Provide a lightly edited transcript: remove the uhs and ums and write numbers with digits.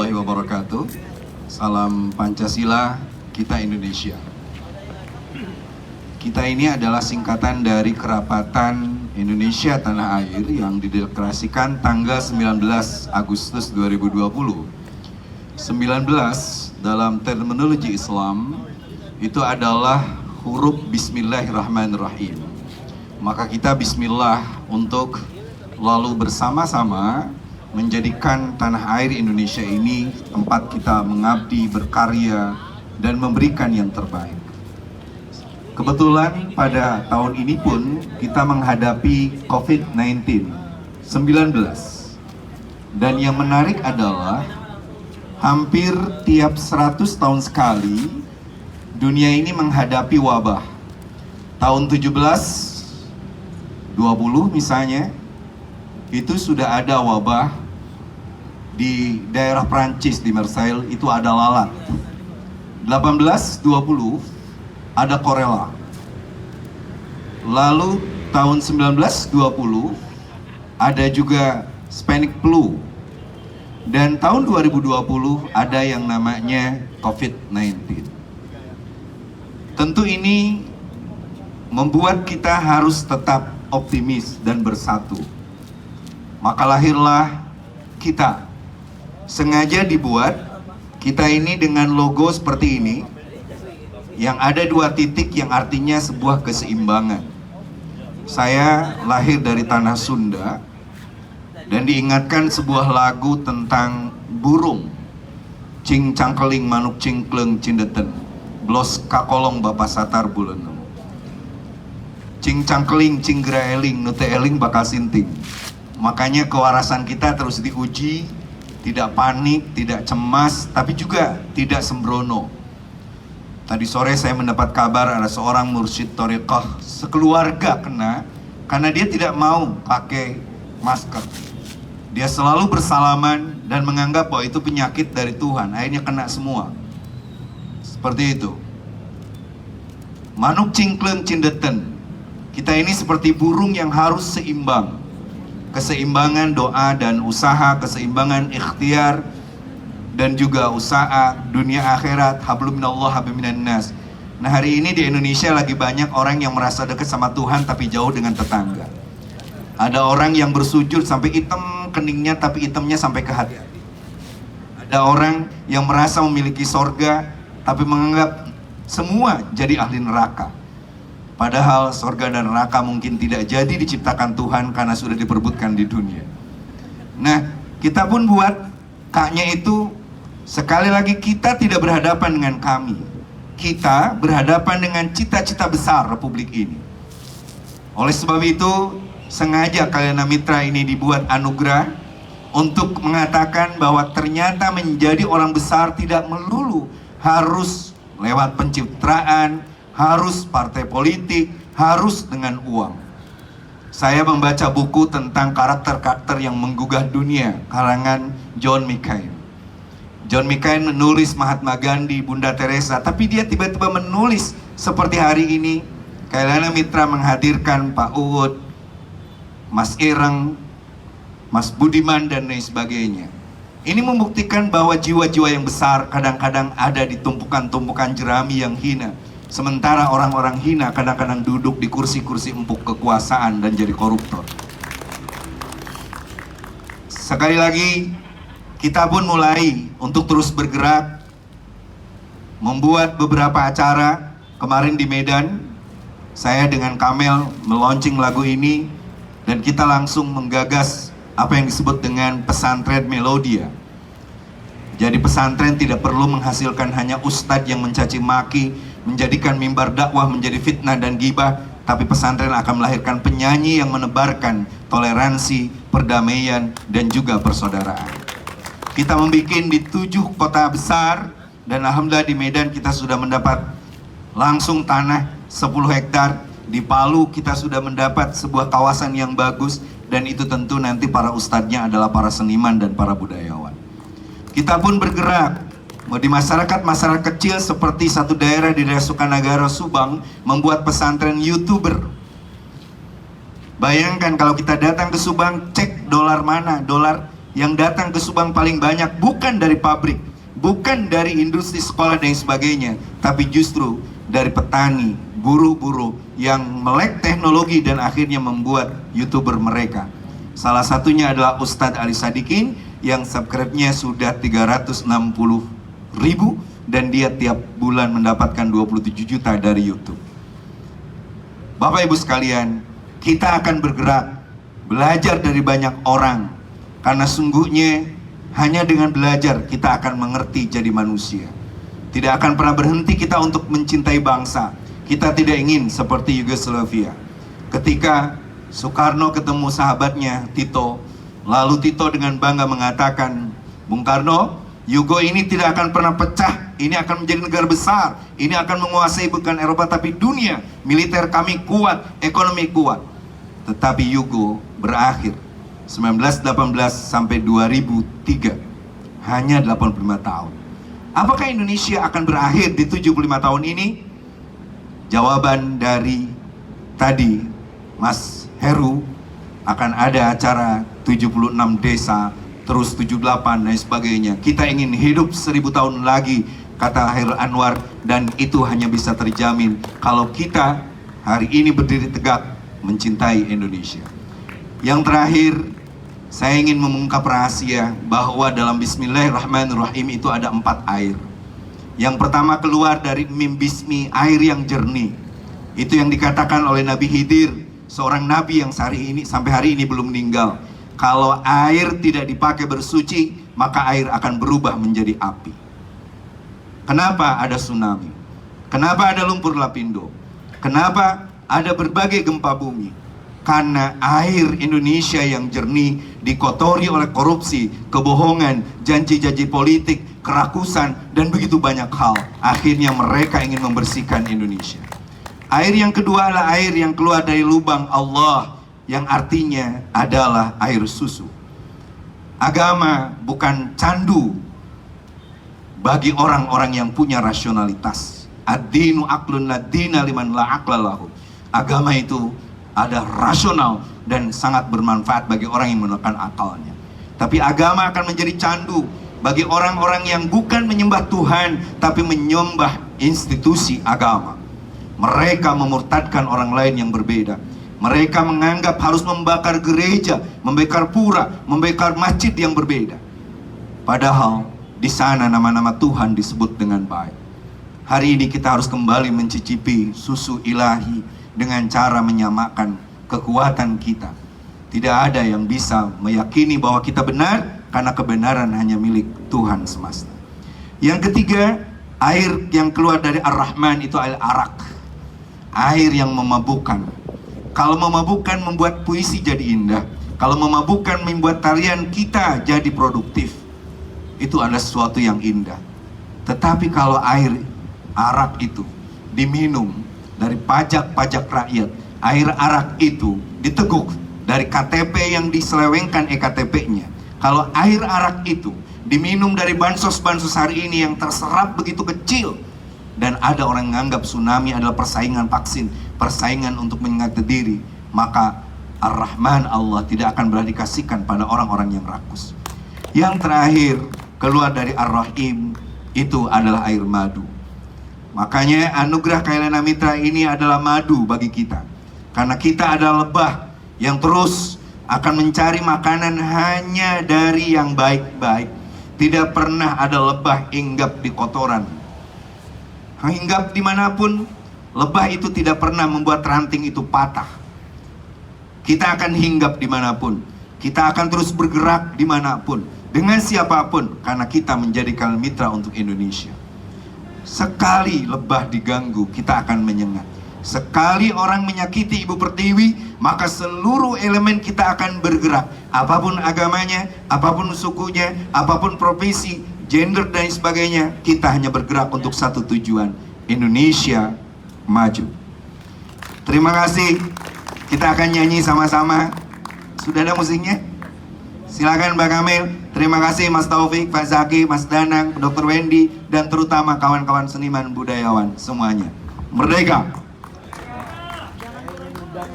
warahmatullahi wabarakatuh. Salam Pancasila, kita Indonesia. Kita ini adalah singkatan dari Kerapatan Indonesia Tanah Air yang dideklarasikan tanggal 19 Agustus 2020. 19 dalam terminologi Islam itu adalah huruf Bismillahirrahmanirrahim. Maka kita bismillah untuk lalu bersama-sama menjadikan tanah air Indonesia ini tempat kita mengabdi, berkarya, dan memberikan yang terbaik. Kebetulan pada tahun ini pun kita menghadapi COVID-19 dan yang menarik adalah hampir tiap 100 tahun sekali dunia ini menghadapi wabah. Tahun 1720 misalnya itu sudah ada wabah di daerah Prancis, di Marseille, itu ada lalat. 1820 ada korela. Lalu tahun 1920 ada juga Spanish flu. Dan tahun 2020 ada yang namanya COVID-19. Tentu ini membuat kita harus tetap optimis dan bersatu. Maka lahirlah kita. Sengaja dibuat kita ini dengan logo seperti ini, yang ada 2 titik yang artinya sebuah keseimbangan. Saya lahir dari tanah Sunda dan diingatkan sebuah lagu tentang burung. Cing cangkeling manuk cingkleng cindeten, blos kakolong bapa satar bulenem. Cing cangkeling cing graeling nute eling bakal sinting. Makanya kewarasan kita terus diuji, tidak panik, tidak cemas, tapi juga tidak sembrono. Tadi sore saya mendapat kabar ada seorang mursyid thariqah sekeluarga kena karena dia tidak mau pakai masker. Dia selalu bersalaman dan menganggap bahwa itu penyakit dari Tuhan, akhirnya kena semua. Seperti itu. Manuk cingkleng cindeten. Kita ini seperti burung yang harus seimbang. Keseimbangan doa dan usaha, keseimbangan ikhtiar, dan juga usaha dunia akhirat, hablum minallah hablum minan nas. Nah, hari ini di Indonesia lagi banyak orang yang merasa dekat sama Tuhan tapi jauh dengan tetangga. Ada orang yang bersujud sampai hitam keningnya tapi hitamnya sampai ke hati. Ada orang yang merasa memiliki sorga tapi menganggap semua jadi ahli neraka. Padahal sorga dan neraka mungkin tidak jadi diciptakan Tuhan karena sudah diperebutkan di dunia. Nah, kita pun buat kaknya itu, sekali lagi kita tidak berhadapan dengan kami. Kita berhadapan dengan cita-cita besar Republik ini. Oleh sebab itu, sengaja Kalyana Mitra ini dibuat anugerah untuk mengatakan bahwa ternyata menjadi orang besar tidak melulu harus lewat pencitraan, harus partai politik, harus dengan uang. Saya membaca buku tentang karakter-karakter yang menggugah dunia, karangan John McCain. John McCain menulis Mahatma Gandhi, Bunda Teresa, tapi dia tiba-tiba menulis seperti hari ini, Kalyana Mitra menghadirkan Pak Uud, Mas Ireng, Mas Budiman, dan lain sebagainya. Ini membuktikan bahwa jiwa-jiwa yang besar kadang-kadang ada di tumpukan-tumpukan jerami yang hina. Sementara orang-orang hina kadang-kadang duduk di kursi-kursi empuk kekuasaan dan jadi koruptor. Sekali lagi, kita pun mulai untuk terus bergerak, membuat beberapa acara. Kemarin di Medan, saya dengan Kamel meluncing lagu ini, dan kita langsung menggagas apa yang disebut dengan pesantren Melodia. Jadi pesantren tidak perlu menghasilkan hanya ustadz yang mencaci maki, menjadikan mimbar dakwah menjadi fitnah dan gibah, tapi pesantren akan melahirkan penyanyi yang menebarkan toleransi, perdamaian, dan juga persaudaraan. Kita membuat di 7 kota besar, dan alhamdulillah di Medan kita sudah mendapat langsung tanah 10 hektar. Di Palu kita sudah mendapat sebuah kawasan yang bagus, dan itu tentu nanti para ustadznya adalah para seniman dan para budayawan. Kita pun bergerak di masyarakat kecil seperti satu daerah di daerah Sukanagara, Subang, membuat pesantren YouTuber. Bayangkan kalau kita datang ke Subang, cek dolar mana, dolar yang datang ke Subang paling banyak bukan dari pabrik, bukan dari industri sekolah dan sebagainya, tapi justru dari petani, buruh-buruh yang melek teknologi dan akhirnya membuat YouTuber mereka. Salah satunya adalah Ustadz Ali Sadikin yang subscribe-nya sudah 360.000 dan dia tiap bulan mendapatkan 27 juta dari YouTube. Bapak Ibu sekalian, kita akan bergerak, belajar dari banyak orang, karena sungguhnya hanya dengan belajar kita akan mengerti jadi manusia. Tidak akan pernah berhenti kita untuk mencintai bangsa. Kita tidak ingin seperti Yugoslavia. Ketika Soekarno ketemu sahabatnya Tito, lalu Tito dengan bangga mengatakan, Bung Karno, Yugo ini tidak akan pernah pecah. Ini akan menjadi negara besar. Ini akan menguasai bukan Eropa tapi dunia. Militer kami kuat, ekonomi kuat. Tetapi Yugo berakhir 1918 sampai 2003, hanya 85 tahun. Apakah Indonesia akan berakhir di 75 tahun ini? Jawaban dari tadi Mas Heru, akan ada acara 76 desa, terus 78 dan sebagainya. Kita ingin hidup 1000 tahun lagi, kata Hairil Anwar, dan itu hanya bisa terjamin kalau kita hari ini berdiri tegak mencintai Indonesia. Yang terakhir, saya ingin mengungkap rahasia bahwa dalam Bismillahirrahmanirrahim itu ada 4 air. Yang pertama keluar dari mim bismi, air yang jernih. Itu yang dikatakan oleh Nabi Khidir, seorang nabi yang sampai hari ini belum meninggal. Kalau air tidak dipakai bersuci, maka air akan berubah menjadi api. Kenapa ada tsunami? Kenapa ada lumpur lapindo? Kenapa ada berbagai gempa bumi? Karena air Indonesia yang jernih dikotori oleh korupsi, kebohongan, janji-janji politik, kerakusan, dan begitu banyak hal. Akhirnya mereka ingin membersihkan Indonesia. Air yang kedua adalah air yang keluar dari lubang Allah, yang artinya adalah air susu. Agama bukan candu bagi orang-orang yang punya rasionalitas. Ad-dinu aqlun la dina liman la aqla lahu. Agama itu ada rasional dan sangat bermanfaat bagi orang yang menggunakan akalnya. Tapi agama akan menjadi candu bagi orang-orang yang bukan menyembah Tuhan, tapi menyembah institusi agama. Mereka memurtadkan orang lain yang berbeda. Mereka menganggap harus membakar gereja, membakar pura, membakar masjid yang berbeda. Padahal di sana nama-nama Tuhan disebut dengan baik. Hari ini kita harus kembali mencicipi susu ilahi dengan cara menyamakan kekuatan kita. Tidak ada yang bisa meyakini bahwa kita benar, karena kebenaran hanya milik Tuhan semesta. Yang ketiga, air yang keluar dari Ar-Rahman itu air arak, air yang memabukkan. Kalau memabukkan membuat puisi jadi indah, kalau memabukkan membuat tarian kita jadi produktif, itu adalah sesuatu yang indah. Tetapi kalau air arak itu diminum dari pajak-pajak rakyat, air arak itu diteguk dari KTP yang diselewengkan EKTP-nya. Kalau air arak itu diminum dari bansos-bansos hari ini yang terserap begitu kecil, dan ada orang menganggap tsunami adalah persaingan vaksin, persaingan untuk menyengat diri, maka Ar-Rahman Allah tidak akan berani dikasihkan pada orang-orang yang rakus. Yang terakhir keluar dari Ar-Rahim itu adalah air madu. Makanya anugerah Kailana Mitra ini adalah madu bagi kita. Karena kita adalah lebah yang terus akan mencari makanan hanya dari yang baik-baik. Tidak pernah ada lebah hinggap di kotoran. Hinggap dimanapun, lebah itu tidak pernah membuat ranting itu patah. Kita akan hinggap dimanapun. Kita akan terus bergerak dimanapun, dengan siapapun, karena kita menjadikan mitra untuk Indonesia. Sekali lebah diganggu, kita akan menyengat. Sekali orang menyakiti Ibu Pertiwi, maka seluruh elemen kita akan bergerak. Apapun agamanya, apapun sukunya, apapun profesi, gender dan sebagainya, kita hanya bergerak untuk satu tujuan: Indonesia maju. Terima kasih. Kita akan nyanyi sama-sama. Sudah ada musiknya? Silakan Mbak Kamil. Terima kasih Mas Taufik, Pak Zaki, Mas Danang, Dr. Wendy, dan terutama kawan-kawan seniman budayawan semuanya. Merdeka!